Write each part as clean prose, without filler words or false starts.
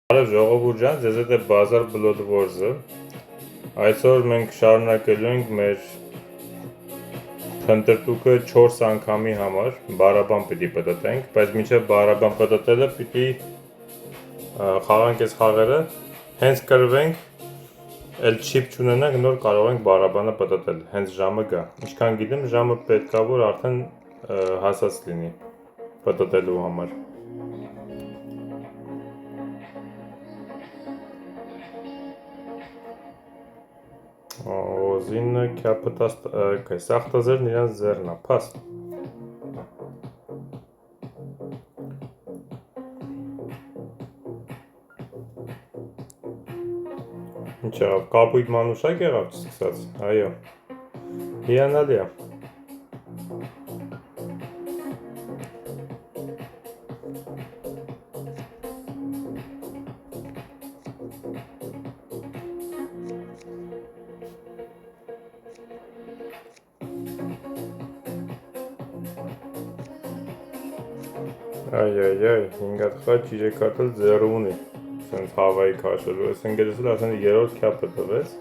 Բարև ժողովուրդ ջան, ձեզ հետ է Բազար Bloodwars-ը։ Այսօր մենք շարունակելու ենք մեր փնտրտուքը 4 անգամի համար բարաբան պիտի պտտենք, բայց մինչև բարաբան պտտելը պիտի խաղանք այս խաղերը, հենց կրվենք, էլ չիպ չունենանք, նոր կարող ենք բարաբանը պտտել, հենց ժամը գա։ Ինչքան գիտեմ, ժամը պետքա որ արդեն հասած լինի պտտելու համար։ Օզինը քյապը սախտազերն իրանց ձեռնա, պաս։ Ինչ եղավ, կապույտ մանուշակ եղավ չսկսած, այո, հիանալի է։ Այ, 5 հատ խաչ 3 հատ էլ ձեռու ունի, սենց հավայի քաշելու, ես ընգերս էլ արդեն 3-րդ քյապը տվեց,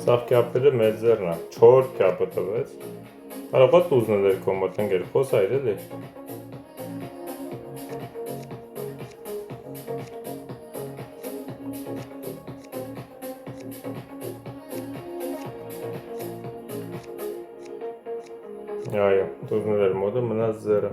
սաղ քյապերը մեր ձեռնա, 4 քյապը տվեց, կարող է տուզնել էր քո մոտ ընգեր, խոս այր էլի։ Այո, տուզնել էր մոտը, մնաց ձեռը,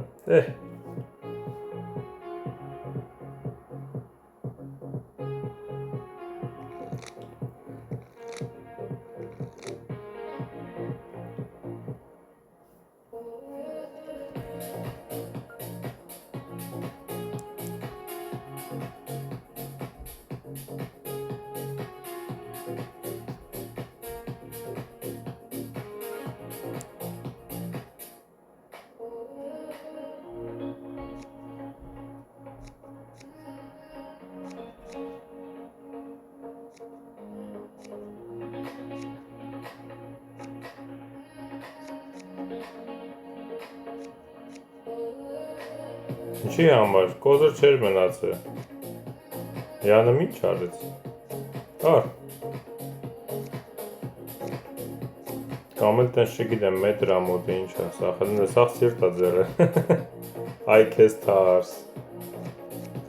Ինչի համար, կոզր չեր մնացը, Յանը ինչ արեց,ար, կամ էլ տենց չգիտեմ, մետրա մոտ է ինչ է, սաղ սիրտ է ձերը, այ կեզ թարս,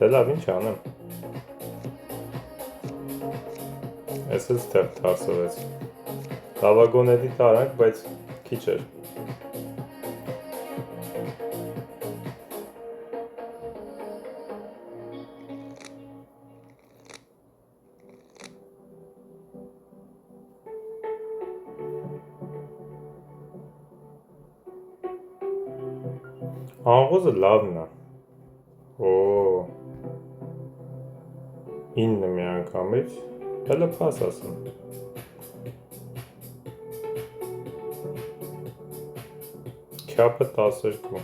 թե լավ ինչ անեմ, ես էլ ստեղ թարսվեց, լավագոն էդի տարանք, բայց քիչ էր, Աղոզը լավն է, 9 մի անգամից, հելը պաս ասում, քյապը 12,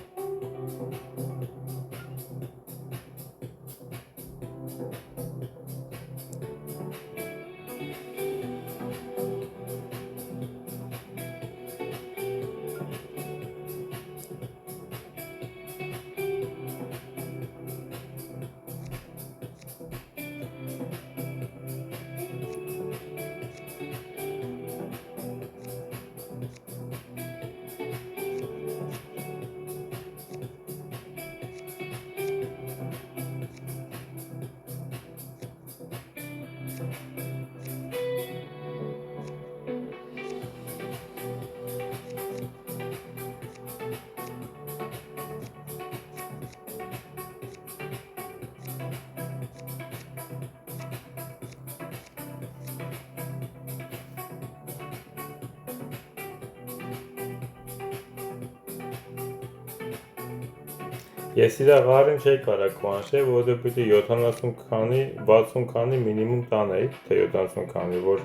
Ես իրա ғարին չէի կարակ կանշել, որը պիտի 70 քանի, 60 քանի մինիմում տանեի, թե 70 քանի, որ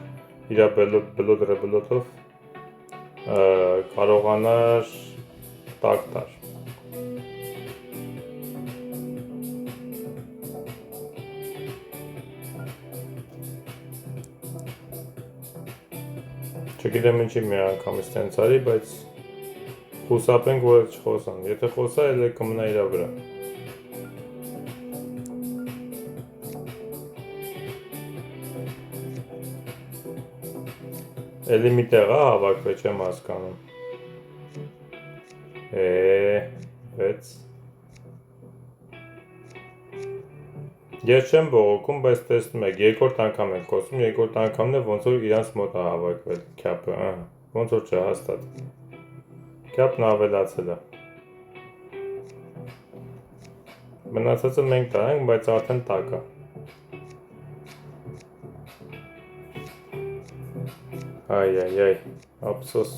իրա բլոդով կարողանար տակ տար։ Չգիտեմ ինչի մի անգամից տենց արի, բայց խուսափենք, որ չխոսան, եթե խոսա, էլ կմնա իրա վրա։ Էլի մի տեղ հավաքվել չեմ հասկանում։ 6 Ես չեմ բողոքում, բայց տեսնում եք, երկրորդ անգամ ենք խոսում, երկրորդ անգամն է ոնց որ իրանց մոտ է հավաքվել քյապը, ոնց որ չէ հաստատ։ Քյապն ավելացել է։ Մնացածը մենք տանենք, բայց արդեն տակ է։ Այ, ափսոս։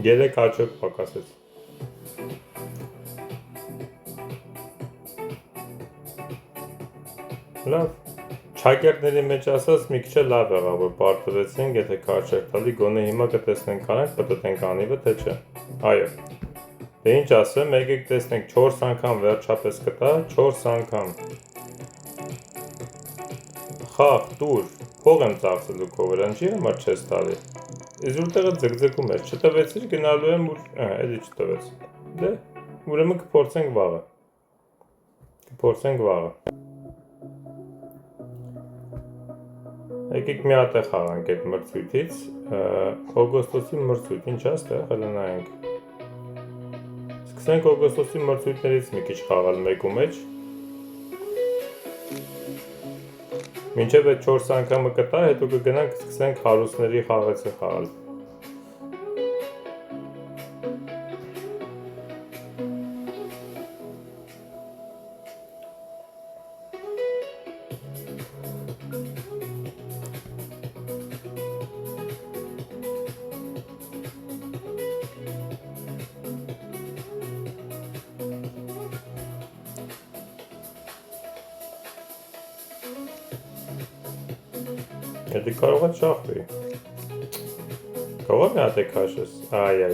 3 հաճոք պակասեց։ Լավ, չակերտների մեջ ասած մի քիչ լավ եղավ, որ պարտվեցինք, եթե քար չեք տալի, գոնե հիմա կտեսնենք կանենք, պտտենք անիվը, թե չէ։ Այո։ Դե ինչ ասեմ, եկեք տեսնենք 4 անգամ վերջապես կտա, 4 անգամ։ Խաղ, տուր, փող եմ ծախսելու քո վրա, ինչի համար չես տալի։ Իզուր տեղը ձգձգում ես, չտվեցիր գնալու եմ, էլի չտվեց։ Դե, ուրեմն կփորձենք վաղը։ Եկեք մի հատ է խաղանք այդ մրցույթից, օգոստոսի մրցույթ, ինչ աստեղ, հələ նայենք։ Սկսենք օգոստոսի մրցույթներից մի քիչ խաղալ մեկու մեջ։ Մինչև այդ 4 անգամը կտա, հետո կգնանք սկսենք հարուստների խաղացը խաղալ։ Եթե կարող է շախվի։ Կարող է մի հատ է քաշես։ Այ։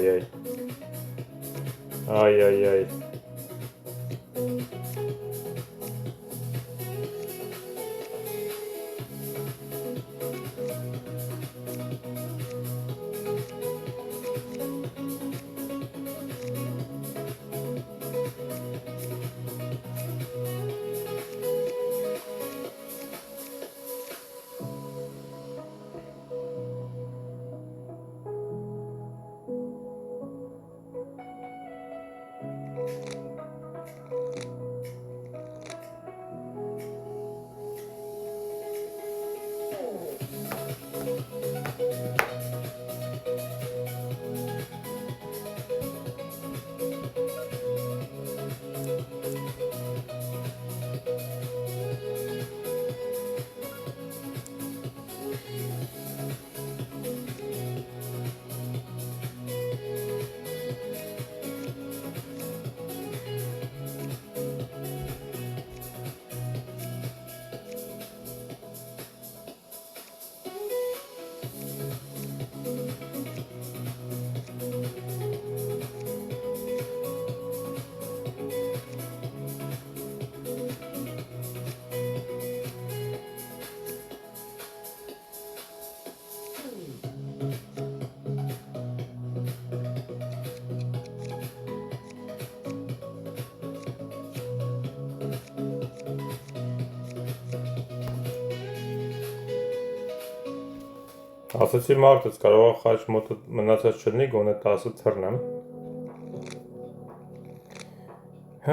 Ասացի մարդս կարող է խաչ մոտը մնացած չլինի, գոնե 10 թռնեմ։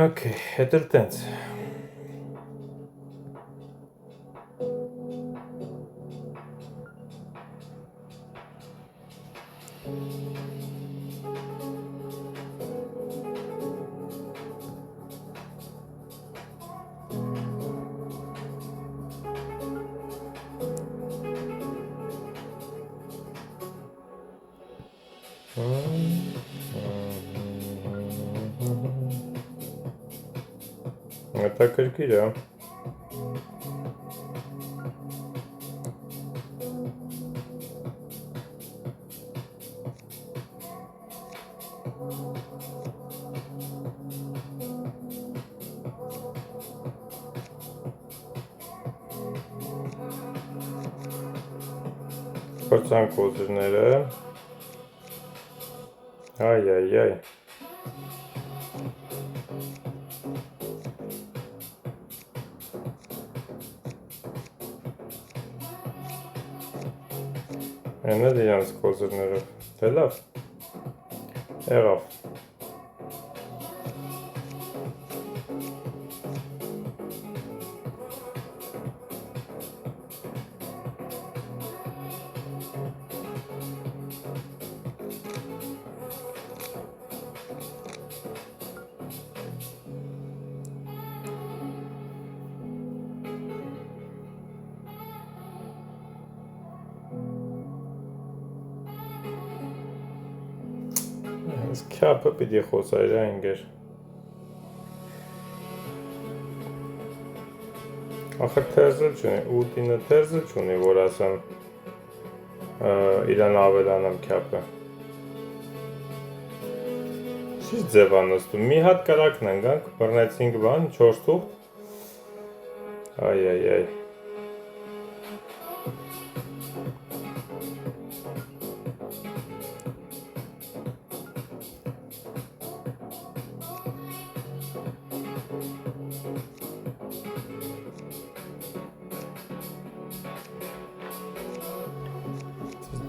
Okay, հետ էլ տենց։ Հետաքրքիր է։ Փրցանք ոզիրները։ Այ։ Են էլ իրանց կոզրներով, դե լավ, եղավ։ Քյապը պիտի խոսայր ինգեր։ Ախր թերզը չունի, ուտինը թերզը չունի, որ ասեմ իրան ավելանամ քյապը։ Շիշ ձև անստում, մի հատ կրակն ընգանք, բռնեցինք բան, 4 թուղթ։ Այ։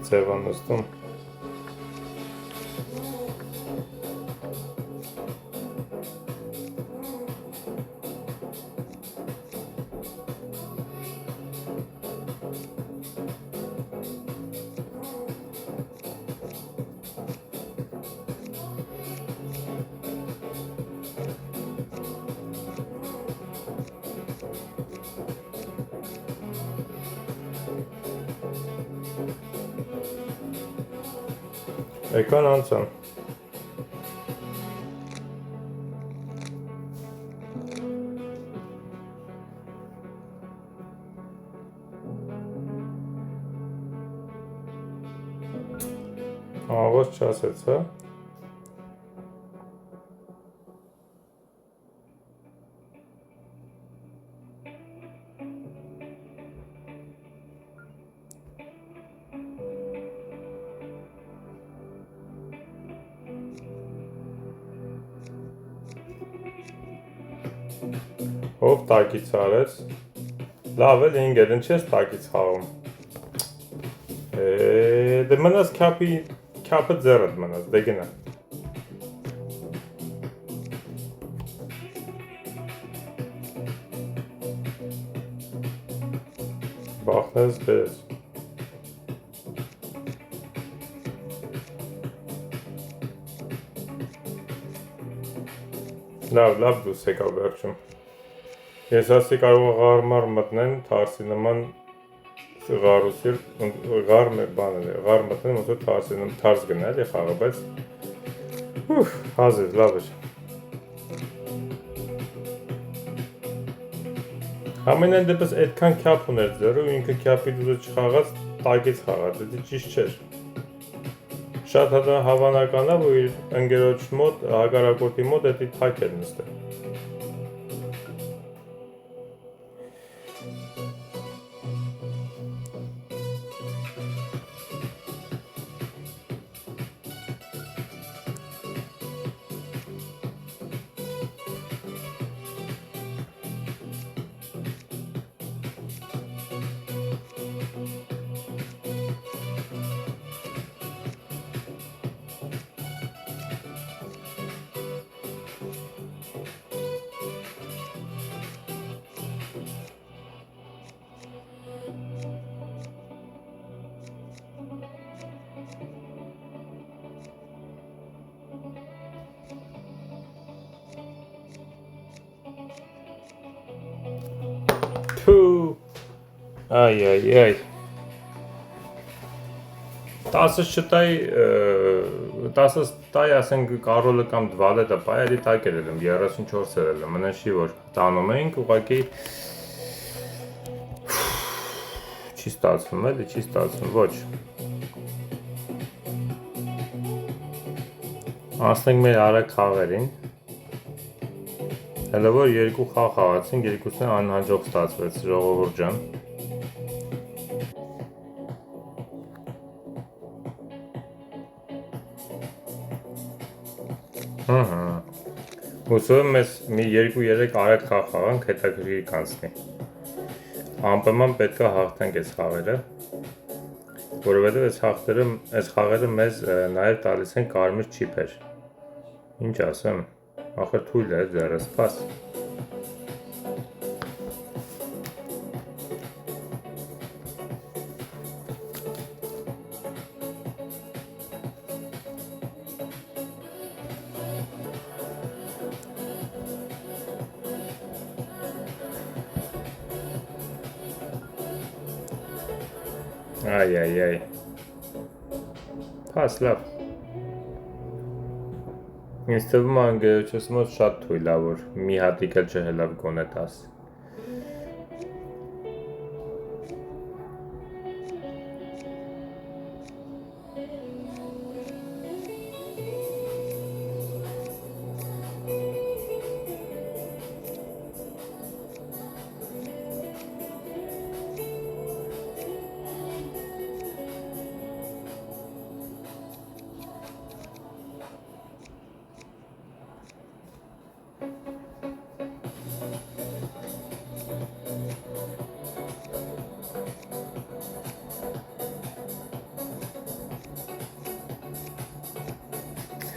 Ձև անստում։ Եկան անցան։ Աղոս չասեց, հա։ Ով տակից արեց, լավ էլ ինգեր, ինչ ես տակից խաղում, դե մնաս քյապը ձեռդ մնաս, դե գնա, բախնես բերես, լավ դուս եկա վերջում, ես ասի կարող ғարմար մտնեն, թարսի նման Ղարուսիր ղար բաներ ղար մտնեմ ոնց որ թարսին թարս գնա էլի խաղը, բայց հազիվ լավ էր։ Ամենայն դեպս այդքան քյապ ուներ ձեռը ու ինքը քյապի դուզը չխաղաց տակից խաղաց, դա ճիշտ չէր։ Շատ հավանական է, որ իր ընկերոջ մոտ, հակառակորդի մոտ էդի թակ էր նստել։ Այ 10 չտայ 10 տայ ասենք կարոլը կամ դվալետը բայ էլի տակ էր ելում 34 էր ելում մնաշի որ տանում էինք ուղղակի չի ստացվում էլի չի ստացվում ոչ անցնենք մեր արագ խաղերին հələ որ երկու խաղ խաղացինք երկուսն էլ անհաջող ստացվեց ժողովուրդ ջան Հուսով եմ ես մի 2-3 արագ խաղ խաղանք հետաքրքիր կանցնի Անպայման պետք է հաղթենք այս խաղերը որովհետև այս խաղերը մեզ նաև տալիս են կարմիր չիփեր։ Ինչ ասեմ, ախր թույլ է ձեռս փաս։ Այ։ Փաս լավ։ Ինձ թվում է անգերոջս մոտ շատ թույլ է, որ մի հատիկ էլ չհելավ գոնե 10։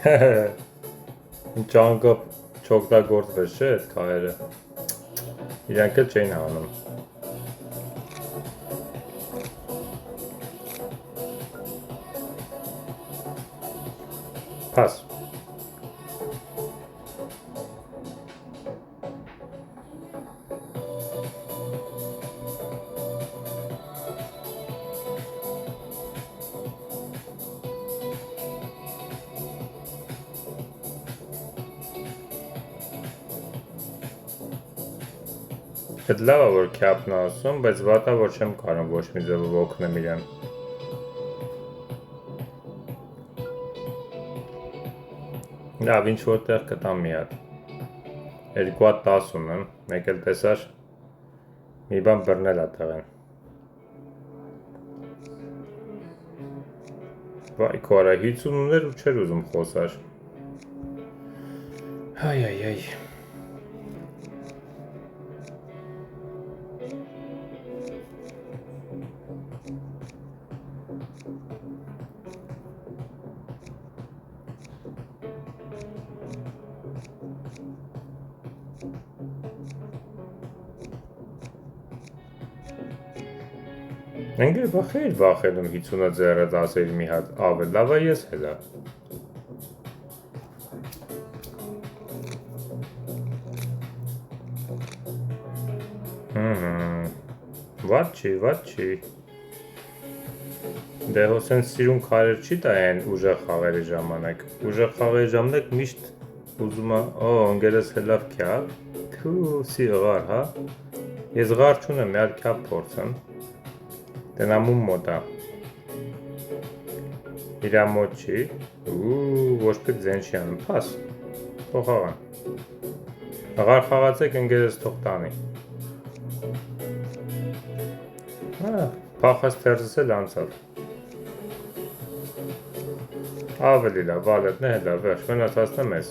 Ճանկապ չօգտագործվեց չէ այդ քահերը։ Իրանք էլ չէին անում։ Փաս։ Այդ լավ է որ քյապն ասում, բայց վատա որ չեմ կարող ոչ մի ձևով օգնեմ իրան։ Լավ, ինչ որտեղ կտամ մի հատ։ 2 հատ 10 ունեմ, մեկ էլ տեսար մի բան բռնել է տղեն։ Վայ քորա 50 ուներ ու չէր ուզում խոսար։ Այ։ Ընկեր բախեր վախենում 50-ը ձեռը 10-ը մի հատ ավել, լավ է ես հելա։ Վատ չի։ Դե հոսեն սիրուն քարեր չի տա են ուժեղ խաղերի ժամանակ։ Ուժեղ խաղերի ժամանակ միշտ ուզում է, ընկերս հելավ քյապ, թու սի ղար, հա։ Ես ղար չունեմ, մի հատ քյապ փորձեմ։ Տնամում մոտ է։ Իրա մոտ չի։ Ոչ պետք ձեն չի անում, փաս։ Թող խաղան։ Ղար խաղացեք ընկերս թող տանի։ Փախած թերզս էլ անցավ։ Ավելի լավ, վալետնը հետա, վերջ, մնացածն եմ ես։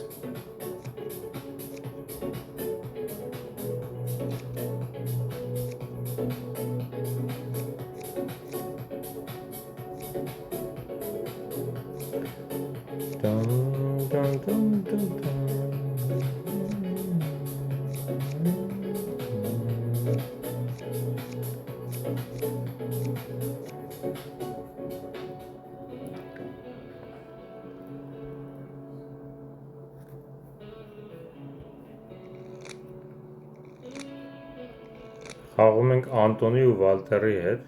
Խաղում ենք Անտոնի ու Վալտերի հետ,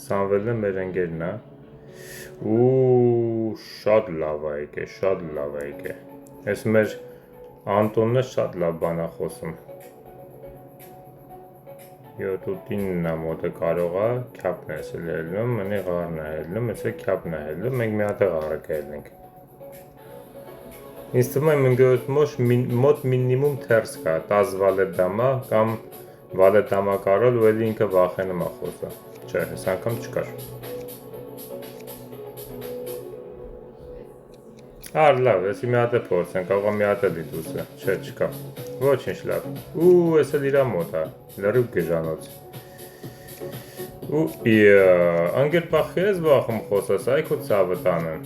Սամվելն է մեր ընկերն է, ու շատ լավ է եկե, ես մեր Անտոնն է շատ լավ բան է խոսում, 7-9 մոտը կարող է, քյապն է սել հելնում, մնի ղարն է հելնում, ես է քյապն է հելնում, մենք մի հատ է ղարը կհելնենք, ինձ թվում է մոտ մինիմում թերս կա, 10 վալետ դամա կամ վալետ դամա կարել ու էլի ինքը վախենում է խոսը, չէ, հես անգամ չկար։ Ար լավ, եսի մի հատ է փորձեն, կարող մի հատ է լիտուսը, չէ, չկա, ոչ ինչ լավ, ու ես էլ իրա մոտ է, լրուկ գժանոց, Ու անգել բախի ես բախում խոսես, այ քո ցավը տանեն։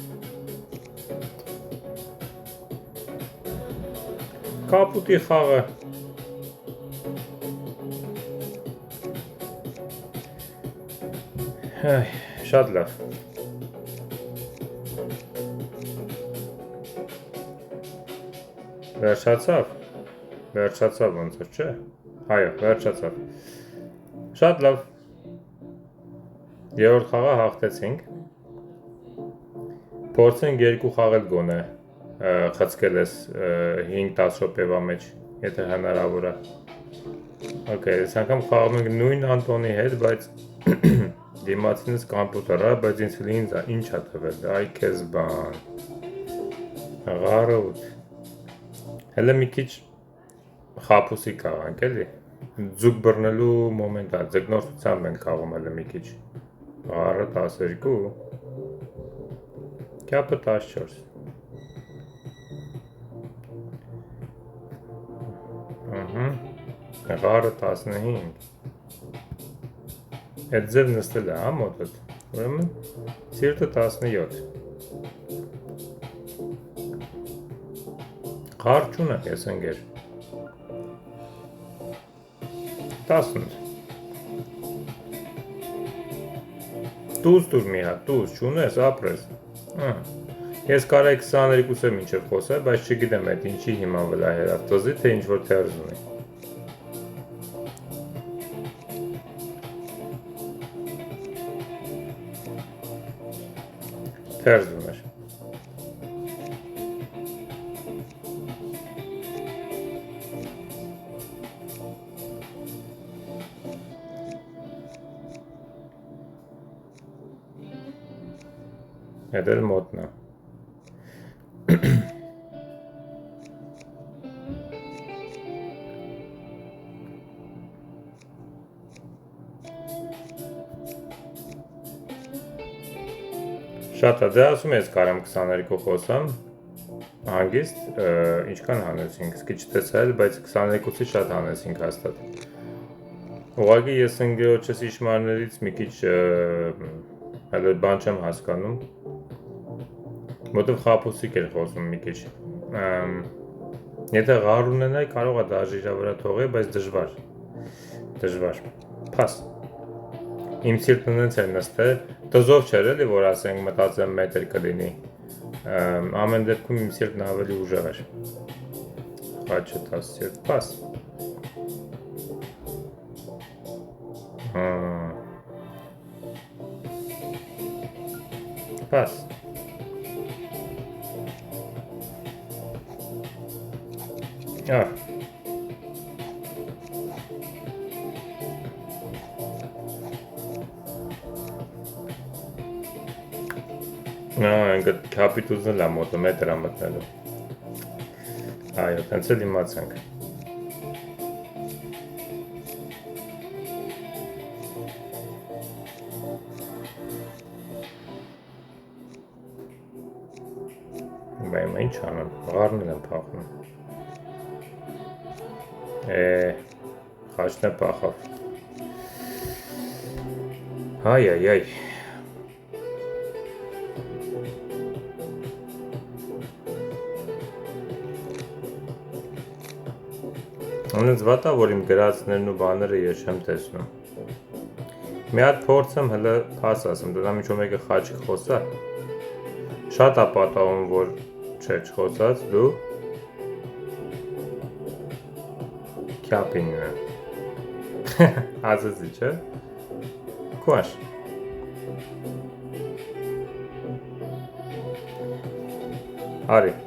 Կապուտի խաղը։ Շատ լավ։ Վերջացավ։ Վերջացավ ոնց որ չէ։ Այո, վերջացավ։ Շատ լավ։ Երրորդ խաղը հաղթեցինք։ Փորձենք երկու խաղել գոնե խցկել ես 5-10 րոպեվա մեջ, եթե հնարավոր է։ Okay, այս անգամ խաղում ենք նույն Անտոնի հետ, բայց դիմացինս կամպյուտեր է, բայց ինչ է տվել, այ քեզ բան։ Ղարոտ։ Հələ մի քիչ խափուսի կաղանք էլի։ Ձուկ բռնելու մոմենտ է, ձկնորսությամբ ենք խաղում հələ մի քիչ։ Ղարը 12, քյապը 14։ Ղարը 15։ Այդ ձև նստել է, հա մոտդ, ուրեմն սիրտը 17։ Ղար չունեք ես ընգեր։ 18։ Տուզ տուր մի հատ, տուզ, չունես, ապրես։ Ես կարայի 22-ը մինչև խոսել, բայց չգիտեմ այդ ինչի հիման վրա հերավ տզի, թե ինչ-որ թերզ ունի։ Թերզ ուներ։ Այդ էլ մոտնա։ Շատ է, դե ասում ես կարեմ 22 խոսամ, հանգիստ, ինչքան հանեցինք, սկի չտեսայել, բայց 22-ի շատ հանեցինք հաստատ։ Ուղղակի ես ընգերոջս իշմարներից մի քիչ հələ բան չեմ հասկանում, որտեվ խափուսիկ էր խոսում մի քիչ։ Եթե ղար ունենայի, կարող է դաժիրա վրա թողել, բայց դժվար, փաս։ Իմ սիրտն ունենց էր նստել, տզով չէր էլի, որ ասենք մտածեմ մետր կլինի, ամեն դեպքում իմ սիրտն ավելի ուժեղ էր, խաչը 10 սիրտ, պաս, պաս, ընգդ կապիտուզն լա մոտը մետր ամտնելու, այո, տենց էլ իմացանք, բայց ինչ անեմ, ղարն եմ պախնում, խաչն է պախավ, այ, Ունենց վատա, որ իմ գրածներն ու բաները ես չեմ տեսնում։ Մի հատ փորձեմ հələ փաս ասեմ, դրա միջով մեկը խաչ կխոսա։ Շատ է պատահում, որ չէ չխոսած, դու քյապին է։ Ասացի, չէ։ Քուաշ։ Արի։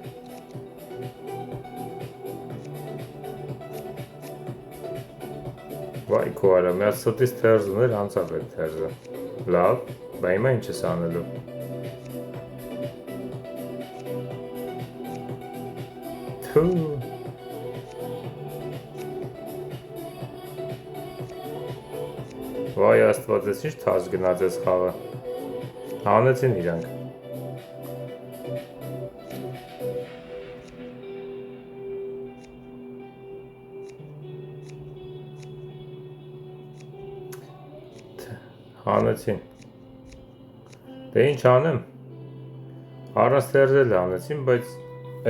Վայ քո արա, մի հատ ստից թերզ ուներ, անցավ այդ թերզը։ Լավ, բա հիմա ինչ ես անելու։ Թու։ Վայ աստված, ես ինչ թաս գնաց ես խաղը։ Հանեցին իրանք։ հանեցին։ Դե ինչ անեմ։ Առանց դերձել անեցին, բայց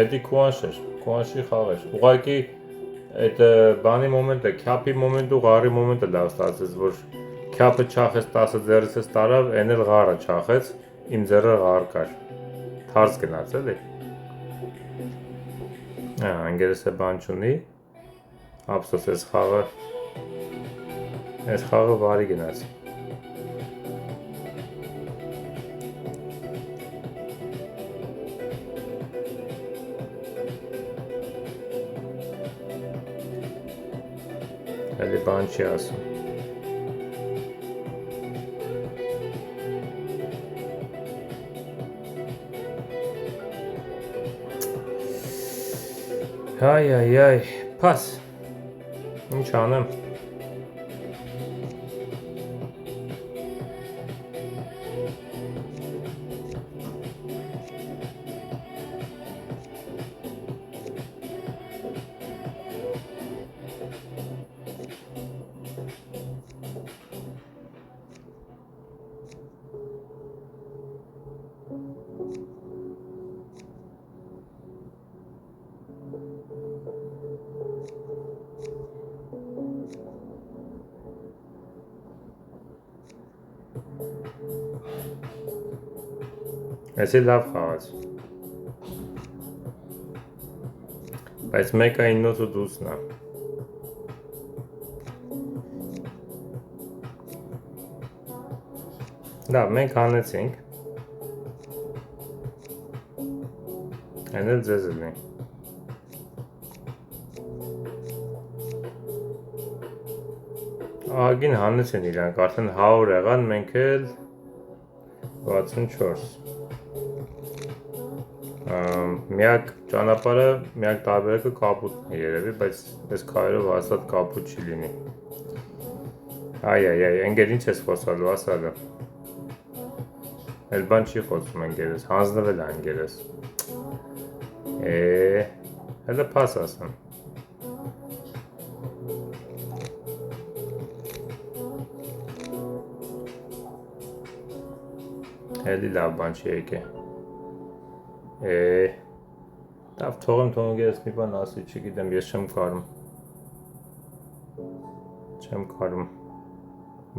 էդի քուանշի խաղ էր։ Ուղղակի այդ բանի մոմենտը, քյափի մոմենտը ու ղարի մոմենտը լավ ստացեց, որ քյափը չախեց 10 ձեռքից տարավ, այն էլ ղարը չախեց, իմ ձեռը ղար կար։ Թարս գնաց էլի։ Անգերս է բան չունի։ Ափսոս այս խաղը վարի գնաց։ Էլի բան չի ասում։ Այ, պաս, ինչ անեմ։ Այսի լավ խաղաց, բայց մեկը 9 դուսն է։ Լավ, մենք հանեցինք, այն էլ ձեզ էլի։ Ագին հանեցին իրանք, արդեն 100 եղան, մենք էլ 64։ Միակ ճանապարհը, միակ տարբերակը կապուտն է երևի, բայց այս քայլով հաստատ կապուտ չի լինի։ Այ, ընկեր ինչ ես խոսալու, ասալը։ Էլ բան չի խոսում ընկերս, հանձնվել է ընկերս։ Հələ պաս ասեմ։ Էլի լավ բան չի եկե։ Լավ, թողեմ ընկերս մի բան ասի, չգիտեմ, ես չեմ կարում,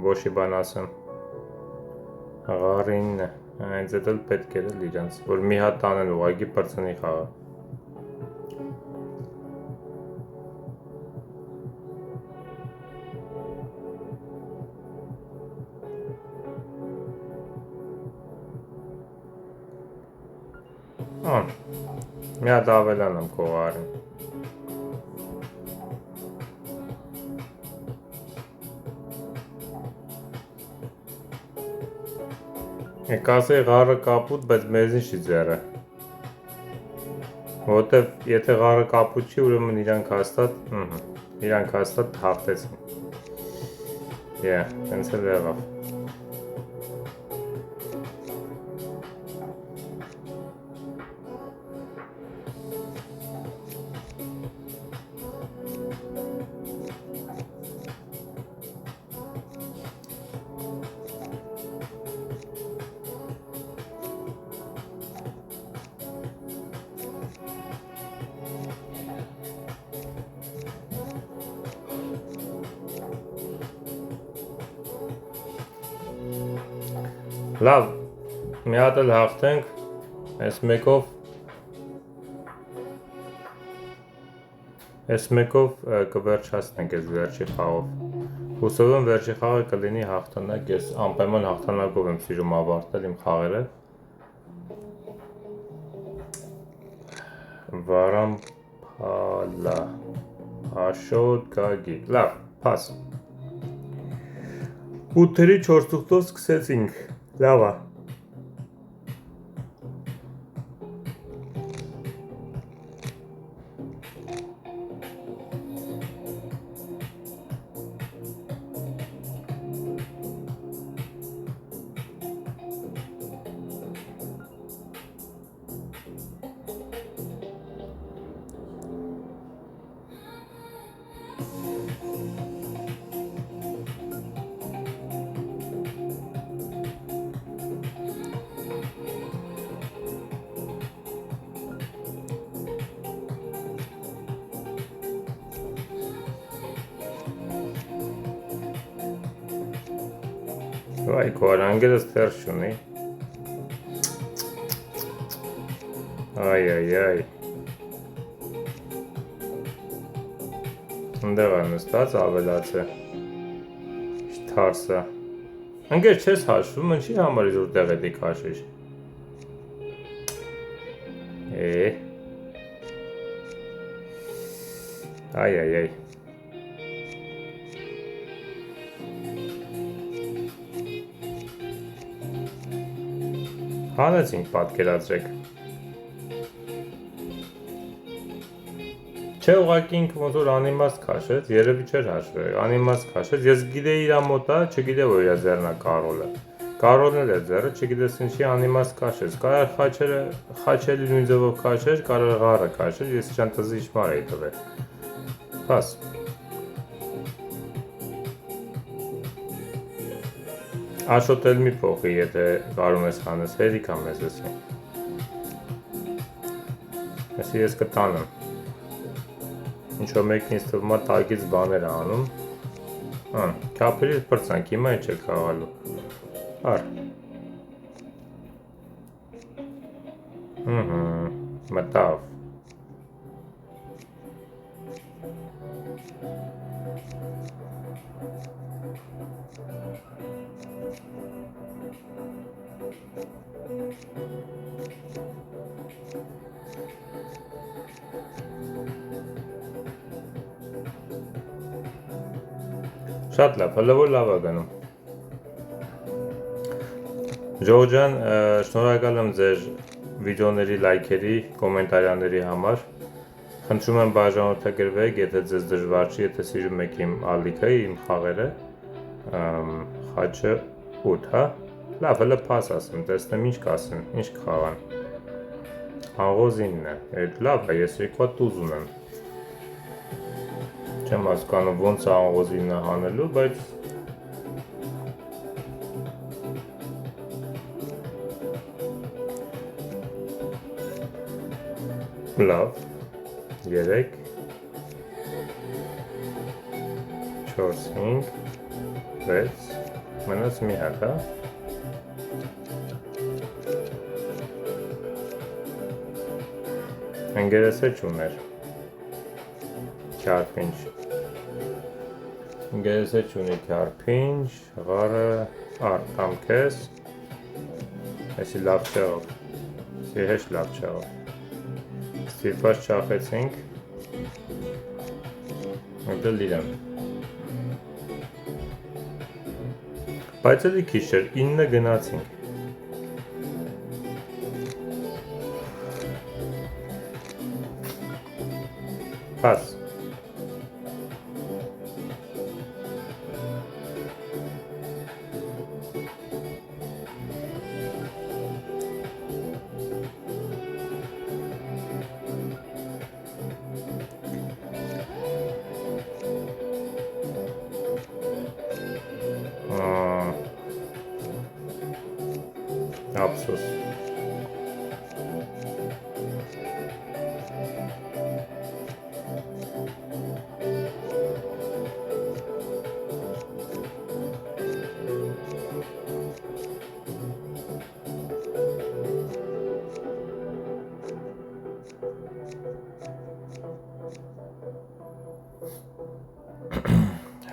ոչի բան ասեմ, ղարինն է, այնց էդ էլ պետք էր էլ իրանց, որ մի հատ տանեն ուղղակի պրծնի խաղը։ Մի հատ ավելանամ քո ղարին։ Կասեի ղարը կապուտ, բայց մեզին չի ձեռը։ Որտև եթե ղարը կապուտ չի, ուրեմն իրանք հաստատ հաղթեցին։ Հենց էլ եղավ։ Լավ, մի հատ էլ հաղթենք, այս մեկով կվերջացնենք այս վերջի խաղով։ Հուսով եմ վերջի խաղը կլինի հաղթանակ, ես անպայման հաղթանակով եմ սիրում ավարտել իմ խաղերը։ Վարամփալա, Աշոտ Գագի, լավ, պաս։ 8-րի 4 թուղթով սկսեցինք, լավ է։ Վայ, քո արանգելս թերս չունի։ Այ։ Ընդեղ է նստած ավելացը։ Թարսը։ Ընկեր չես հաշվում, ինչի համար իզուր տեղ էդի քաշиш։ Այ։ Հանեցինք պատկերացրեք։ Չէ ուղղակի ինքը ոնց որ անիմաստ քաշեց, երևի չէր հաշվել, անիմաստ քաշեց, ես գիտեի իրա մոտ է, չգիտեի որ իրա ձեռն է Կարոլը։ Կարոլն էլ է ձեռը, չգիտես ինչի անիմաստ քաշեց, կարող խաչելի նույն ձևով քաշեր, կարող ղարը քաշեր, ես իջան տզի իշմար էի տվել։ Պաս։ Աշոտել մի փոխի, եթե կարում ես հանես, հերիք ամ ես եսի։ Եսի ես կտանեմ։ Ինչ-որ մեկն ինձ թվում է տակից բաներ անում։ Քափերից պրծանք, հիմա ինչ է քաղալու։Ար։ Մտավ։ Շատ լավ, հələ որ լավ է գնում։ Ժողովուրդ ջան, շնորհակալ եմ ձեր վիդեոների լայքերի, կոմենտարյաների համար։ Խնդրում եմ բաժանորդագրվեք, եթե ձեզ դժվար չի, եթե սիրում եք իմ ալիքը, իմ խաղերը, խաչը 8, հա։ Լավ, հələ փաս ասեմ, տեսնեմ ինչ կասեն, ինչ կխաղան։ Աղոզինն է, լավ է, ես երկու տուզ ունեմ։ Չեմ հասկանում ոնց է աղոզինը հանելու, բայց լավ, 3 4 5 6 մնաց մի հատ, հա։ Ընկերեսը չուներ քյարփինչ։ Ընկերեսը չունի քյարփինչ, ղարը արտամ քեզ։ Այսի լավ չեղավ, այսի հեշտ լավ չեղավ։ Ստիպված չախեցինք, մտել իրան։ Բայց էլի քիչ էր, 9 գնացինք։ Պաս։ Ափսոս։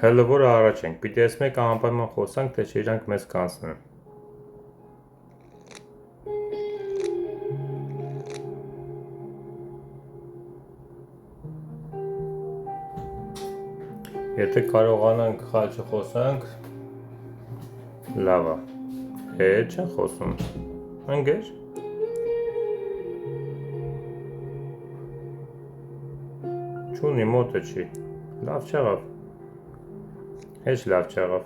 Հələ որ առաջ ենք, պիտի ես մեկ անպայման խոսանք, թե չէ իրանք մեզ կանցնեն։ Եթե կարողանանք խաչը խոսանք, լավ է, չեն խոսում, ընկեր։ Չունի, մոտը չի, լավ չեղավ, հեչ լավ չեղավ։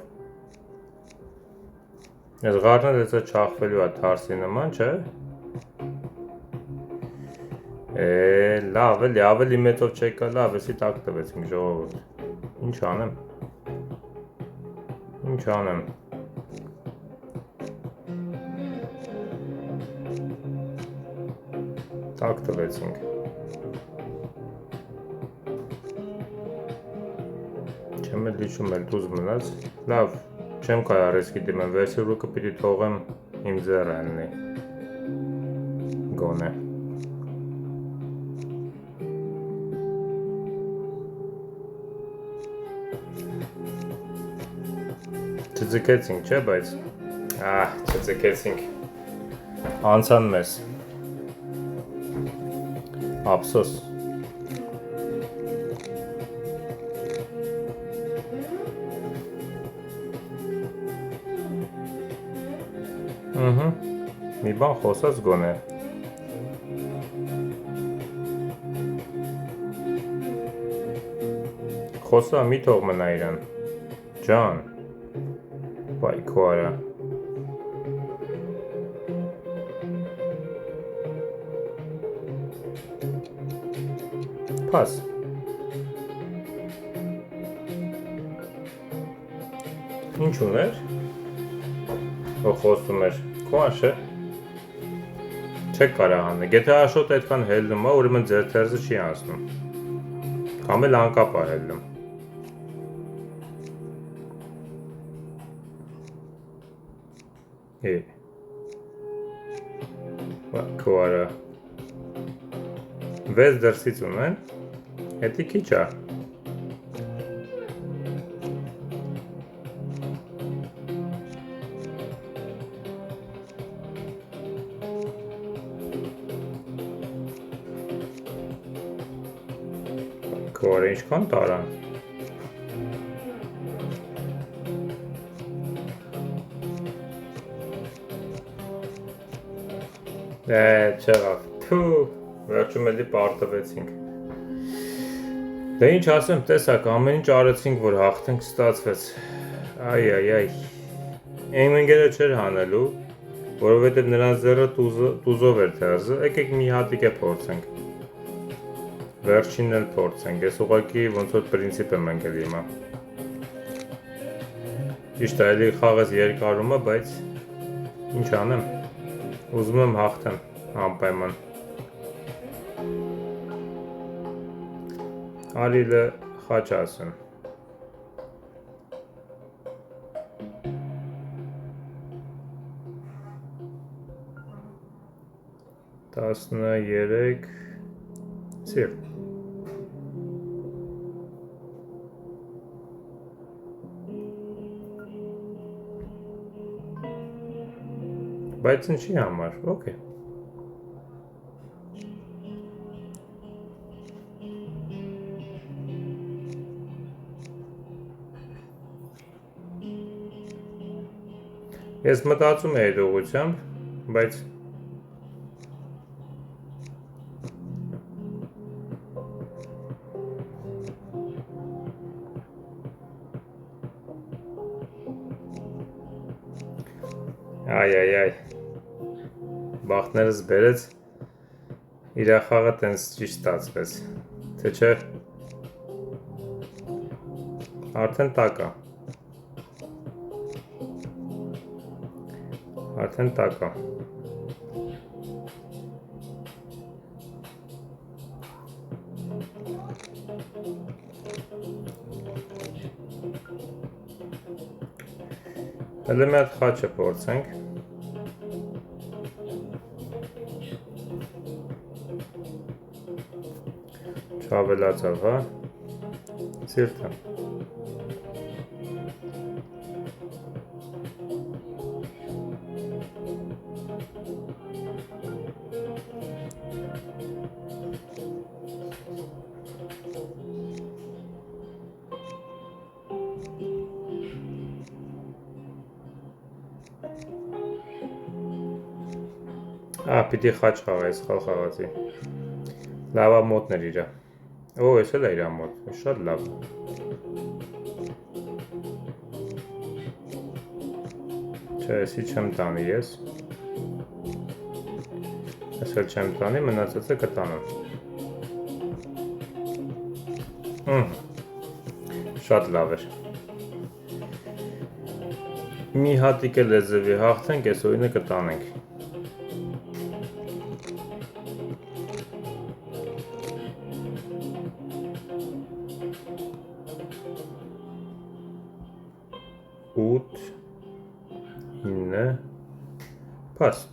Ես ղարնը դեցը չախվելու է թարսի նման, չէ։ Լավ էլի, ավելի մեծով չեկա, լավ, եսի տակ տվեցինք ժողովուրդ։ Ինչ անեմ։ Ինչ անեմ։ Տակ տվեցինք։ Չեմ էլ դիշում էլ դուզ մնաց։ Լավ, Չեմ կարա ռիսկի դիմեմ, վերսյուրուկը պիտի թողեմ իմ ձեռը ելնի, գոնե։ Չձգեցինք, չէ, բայց, չձգեցինք, անցան մեզ, ափսոս։ Մի բան խոսած գոնե։ Խոսա մի թող մնա իրան, ջան, վայ քո արա։ Պաս։ Ինչ ուներ, ով խոսում էր, քո անշ է։ Չեք կարա հաննեք, եթե աշոտ այդքան հելնում է, ուրեմն ձեր թերզը չի անցնում, կամ էլ անկապ է հելնում։ Քո արա 6 դրսից ունեն, հետի քիչ է։ Քո արա ինչքան տարան։ Չեղավ, վերջում էլի պարտվեցինք։ Դե ինչ ասեմ, տեսակ, ամեն ինչ արեցինք, որ հաղթենք, ստացվեց։ Այ, իմ ընկերը չէր հանելու, որովհետև նրանց ձեռը տուզով էր թերզը, եկեք մի հատիկ է փորձենք։ Վերջինն էլ փորձենք, ես ուղղակի ոնց որ պրինցիպ եմ ընկել հիմա։ Ճիշտ է, էլի խաղս երկարում է, բայց ինչ անեմ, ուզում եմ հաղթեմ, անպայման։ Արիլը խաչ ասեմ։ Տասներեք սիրտ։ Բայց ինչի համար, ոքե։ Ես մտածում էի դողությամբ, բայց այ, բախտներս բերեց, իրա խաղը տենց ճիշտ ստացվեց, թե չէ, արդեն տակա, Հələ մի հատ խաչը փորձենք։ Չավելացավ, հա։ Սիրտը։ Պիտի խաչ խաղայ, սխալ խաղացի։ Լավա մոտն էր իրա։ Օ, ես էլ է իրա մոտ, շատ լավ։ Չէ, եսի չեմ տանի ես։ Ես էլ չեմ տանի, մնացածը կտանեմ։ Շատ լավ էր։ Մի հատիկ էլ է ձևի հաղթենք, ես օրինը կտանենք։ 8 9 Pass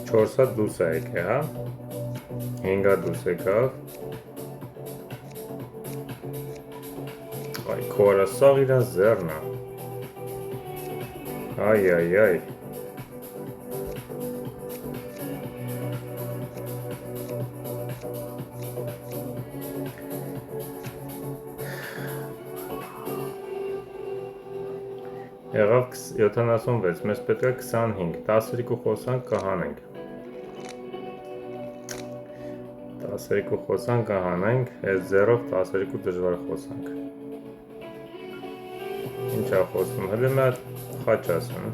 4-ը դուրս է եկել, հա? 5-ը դուրս եկավ։ Այ քորա սաղ իրան ձեռն է։ Այ։ Եղավ 76, մեզ պետք է 25, 12 խոսանք կհանենք։ 12 խոսանք կհանենք, այս ձեռով 12 դժվար խոսանք։ Ինչ է խոսում, հլը մի հատ խաչ ասում։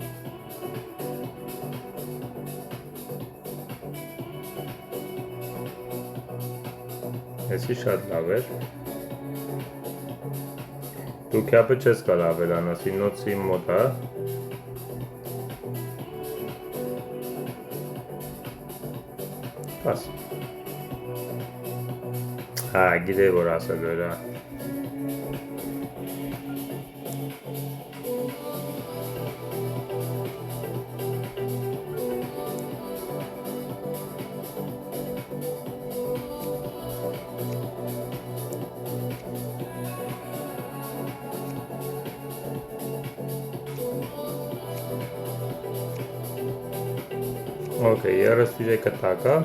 Էսի շատ լավ էր։ Դու քյապը չես կար ավելանաս, ինոցի մոտ է։ Պաս։ Հա, գիտե որ ասել վերա։ Okay, 33 կտակա։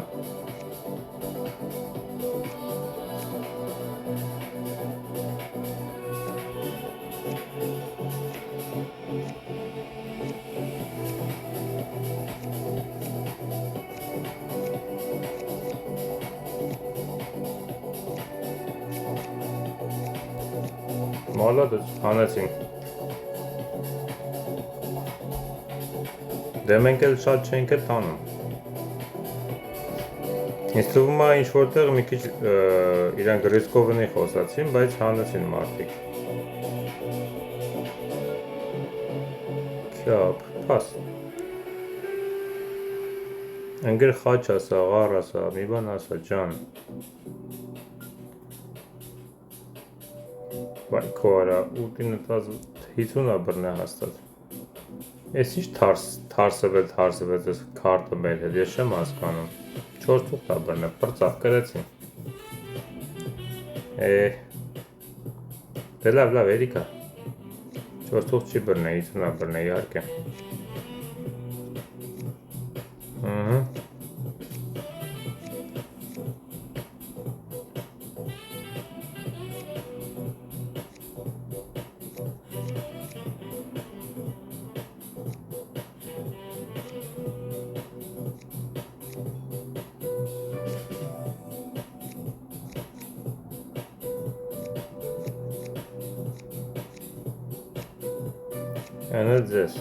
Մալադոց, հանեցինք։ Դե մենք էլ շատ չենք էլ տանում։ Ինձ թվում է ինչ որտեղ մի քիչ իրան գրիսկովնի խոսացին, բայց հանեցին մարդիկ։ Քյապ, պաս։ Ընգր խաչ ասա, աղար ասա, մի բան ասա, ջան։ Վայ քորա, 8-50 բռնե հաստատ։ Ես ինչ թարսվեց ես քարտը մեր հետ, ես չեմ հասկանում։ 4 թուղթ է բռնե, պրծավ կրեցին։ Դե լավ, երիկա։ 4 թուղթ չի բռնե, 50 բռնե, իհարկե։ Այնը ձեզ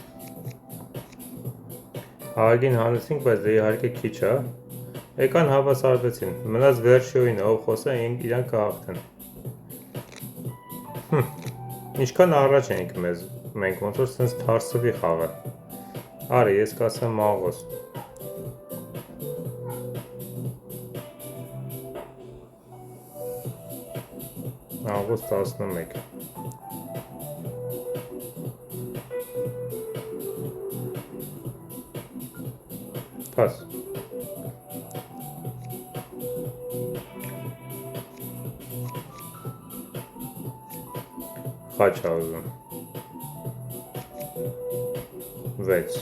Հարգին հանեցինք, բայց դե իհարկե քիչ է Եկան հավասարվեցին Մնաց վերջյոյին ով խոսա իրան կհաղթեն Ինչքան առաջ ենք մենք ոնց որ սենց թարսվի խաղը Արի ես կասեմ Աղոս Աղոս 11 Pass. Խաչ ուզում 6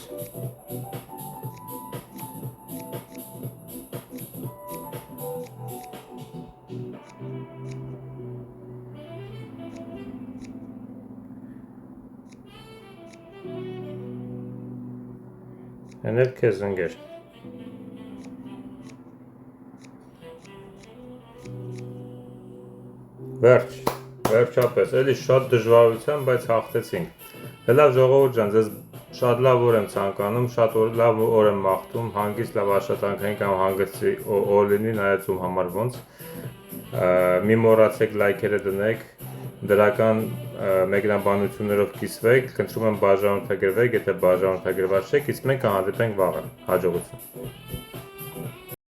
Ենել քեզ ընգեր Վերջ Վերջապես, էլի շատ դժվարությամբ, բայց հաղթեցինք։ Դե լավ ժողովուրդ ջան, ձեզ շատ լավ օր եմ ցանկանում, շատ լավ օր եմ մաղթում, հանգիստ լավ աշխատանքային կամ հանգստի օր լինի, նայածում համար ոնց։ Մի մոռացեք լայքերը դնեք, դրական մեկնաբանություններով կիսվեք, խնդրում եմ բաժանորդագրվեք, եթե բաժանորդագրված չեք, իսկ մենք կհանդիպենք վաղը։ Հաջողություն։